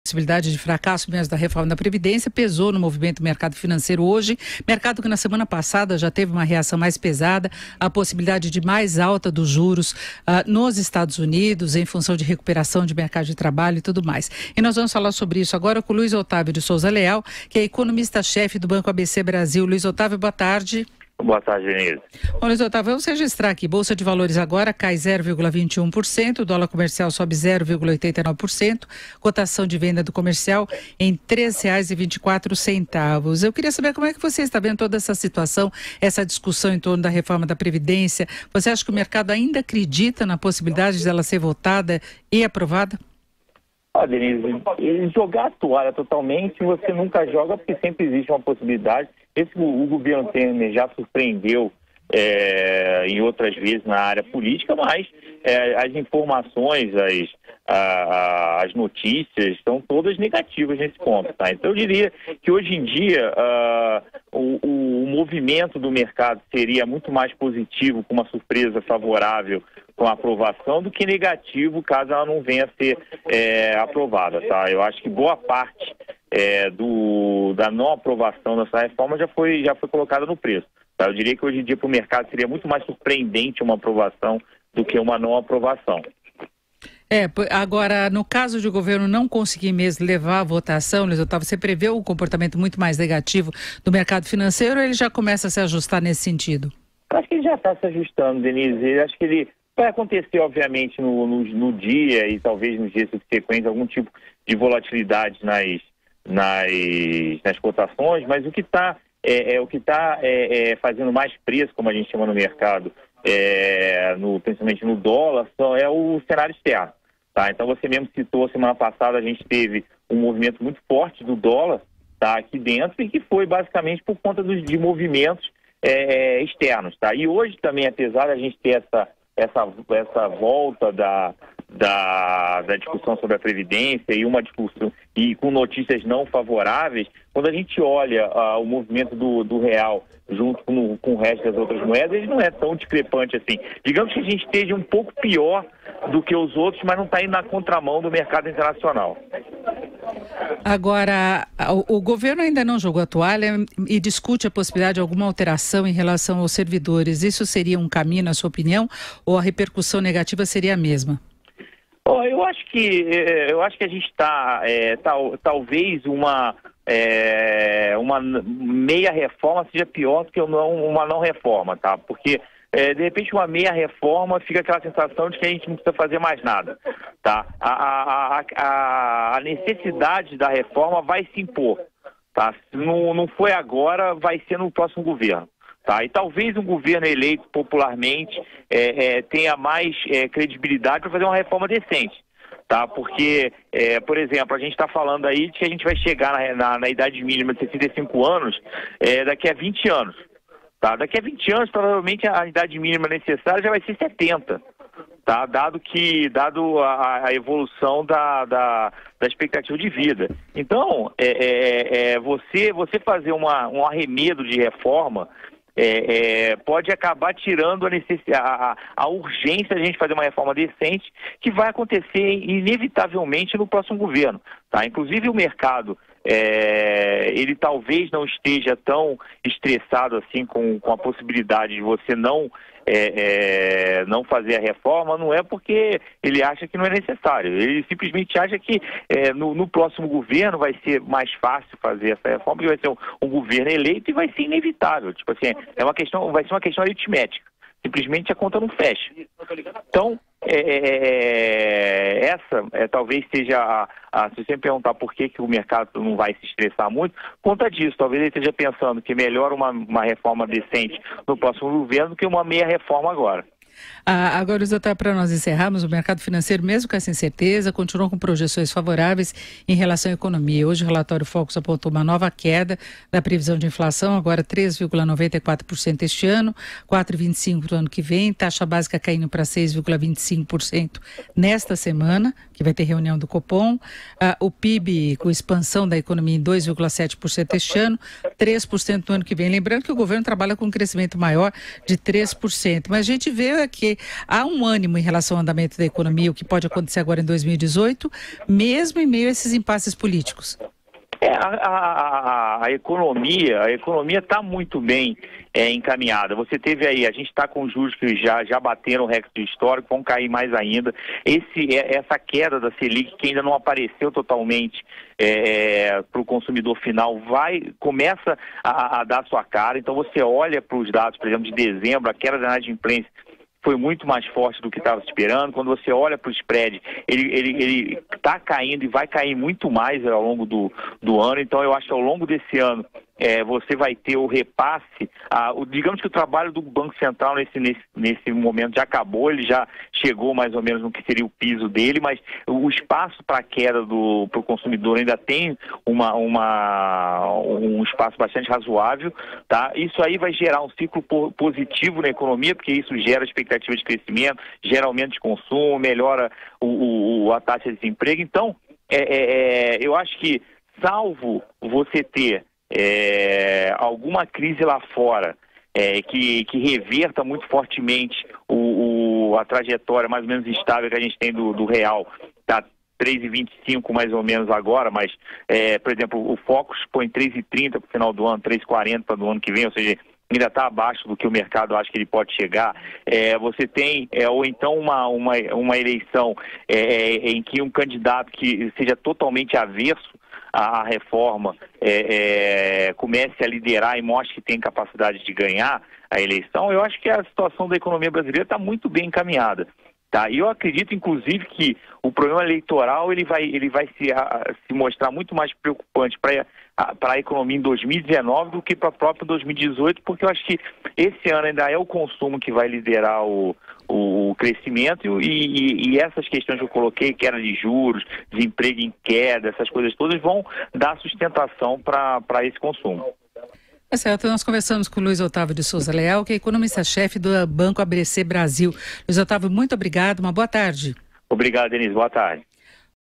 Possibilidade de fracasso mesmo da reforma da Previdência pesou no movimento do mercado financeiro hoje. Mercado que na semana passada já teve uma reação mais pesada, a possibilidade de mais alta dos juros nos Estados Unidos, em função de recuperação de mercado de trabalho e tudo mais. E nós vamos falar sobre isso agora com o Luiz Otávio de Souza Leal, que é economista-chefe do Banco ABC Brasil. Luiz Otávio, boa tarde. Boa tarde, Denise. Bom, Luiz Otávio, vamos registrar aqui. Bolsa de Valores agora cai 0,21%, o dólar comercial sobe 0,89%, cotação de venda do comercial em R$ 3,24. Eu queria saber como é que você está vendo toda essa situação, essa discussão em torno da reforma da Previdência. Você acha que o mercado ainda acredita na possibilidade de ela ser votada e aprovada? Denise, jogar a toalha totalmente você nunca joga, porque sempre existe uma possibilidade. O governo Temer já surpreendeu em outras vezes na área política, mas as informações, as notícias são todas negativas nesse ponto, tá? Então eu diria que hoje em dia o movimento do mercado seria muito mais positivo, com uma surpresa favorável com a aprovação, do que negativo caso ela não venha a ser aprovada, tá? Eu acho que boa parte da não aprovação dessa reforma já foi colocada no preço, tá? Eu diria que hoje em dia para o mercado seria muito mais surpreendente uma aprovação do que uma não aprovação. Agora, no caso de o governo não conseguir mesmo levar a votação, Luiz Otávio, você prevê um comportamento muito mais negativo do mercado financeiro, ou ele já começa a se ajustar nesse sentido? Eu acho que ele já está se ajustando, Denise. Eu acho que ele vai acontecer, obviamente, no dia e talvez nos dias subsequentes, algum tipo de volatilidade nas cotações, mas o que está fazendo mais preço, como a gente chama no mercado, principalmente no dólar, é o cenário externo. Tá? Então você mesmo citou, semana passada a gente teve um movimento muito forte do dólar, tá, aqui dentro, e que foi basicamente por conta de movimentos externos. Tá? E hoje também, apesar da gente ter essa volta da discussão sobre a Previdência e uma discussão e com notícias não favoráveis, quando a gente olha o movimento do real junto com o resto das outras moedas, ele não é tão discrepante assim. Digamos que a gente esteja um pouco pior do que os outros, mas não está indo na contramão do mercado internacional. Agora, o governo ainda não jogou a toalha e discute a possibilidade de alguma alteração em relação aos servidores. Isso seria um caminho, na sua opinião, ou a repercussão negativa seria a mesma? Eu acho que a gente está, talvez uma meia reforma seja pior do que uma não reforma, tá? Porque de repente uma meia reforma fica aquela sensação de que a gente não precisa fazer mais nada, tá? A necessidade da reforma vai se impor, tá? Se não foi agora, vai ser no próximo governo. Tá? E talvez um governo eleito popularmente tenha mais credibilidade para fazer uma reforma decente, tá? Porque, por exemplo, a gente está falando aí de que a gente vai chegar na idade mínima de 65 anos daqui a 20 anos. Tá? Daqui a 20 anos, provavelmente, a idade mínima necessária já vai ser 70. Tá? Dado a evolução da expectativa de vida. Então, você fazer um arremedo de reforma pode acabar tirando a urgência de a gente fazer uma reforma decente, que vai acontecer inevitavelmente no próximo governo. Tá? Inclusive o mercado, ele talvez não esteja tão estressado assim com a possibilidade de você não fazer a reforma, não é porque ele acha que não é necessário. Ele simplesmente acha que no próximo governo vai ser mais fácil fazer essa reforma, porque vai ser um governo eleito e vai ser inevitável. Tipo assim, vai ser uma questão aritmética. Simplesmente a conta não fecha. Então, essa talvez seja se você me perguntar por que o mercado não vai se estressar muito, conta disso. Talvez ele esteja pensando que melhor uma reforma decente no próximo governo do que uma meia reforma agora. Agora, para nós encerrarmos, o mercado financeiro, mesmo com essa incerteza, continua com projeções favoráveis em relação à economia. Hoje o relatório Focus apontou uma nova queda da previsão de inflação, agora 3,94% este ano, 4,25% no ano que vem, taxa básica caindo para 6,25% nesta semana, que vai ter reunião do Copom, o PIB com expansão da economia em 2,7% este ano, 3% no ano que vem. Lembrando que o governo trabalha com um crescimento maior de 3%, mas a gente vê significa que há um ânimo em relação ao andamento da economia, o que pode acontecer agora em 2018, mesmo em meio a esses impasses políticos. A economia está muito bem encaminhada. Você teve aí, a gente está com juros que já bateram o recorde histórico, vão cair mais ainda. Essa queda da Selic, que ainda não apareceu totalmente para o consumidor final, começa a dar sua cara. Então você olha para os dados, por exemplo, de dezembro, a queda da inadimplência foi muito mais forte do que estava esperando. Quando você olha para o spread, ele está caindo e vai cair muito mais ao longo do ano. Então eu acho que ao longo desse ano você vai ter o repasse. Digamos que o trabalho do Banco Central nesse momento já acabou, ele já chegou mais ou menos no que seria o piso dele, mas o espaço para a queda para o consumidor ainda tem um espaço bastante razoável, tá? Isso aí vai gerar um ciclo positivo na economia, porque isso gera expectativa de crescimento, gera aumento de consumo, melhora a taxa de desemprego. Então, eu acho que, salvo você ter alguma crise lá fora que reverta muito fortemente a trajetória mais ou menos estável que a gente tem do real, tá 3,25 mais ou menos agora, mas, por exemplo, o Focus põe 3,30 para o final do ano, 3,40 para o ano que vem, ou seja, ainda está abaixo do que o mercado acha que ele pode chegar. Você tem, ou então uma eleição em que um candidato que seja totalmente averso a reforma comece a liderar e mostre que tem capacidade de ganhar a eleição, eu acho que a situação da economia brasileira está muito bem encaminhada. Tá? E eu acredito, inclusive, que o problema eleitoral ele vai se mostrar muito mais preocupante para a economia em 2019 do que para a própria 2018, porque eu acho que esse ano ainda é o consumo que vai liderar o crescimento e essas questões que eu coloquei, queda de juros, desemprego em queda, essas coisas todas vão dar sustentação para esse consumo. É certo, nós conversamos com o Luiz Otávio de Souza Leal, que é economista-chefe do Banco ABC Brasil. Luiz Otávio, muito obrigado, uma boa tarde. Obrigado, Denise, boa tarde.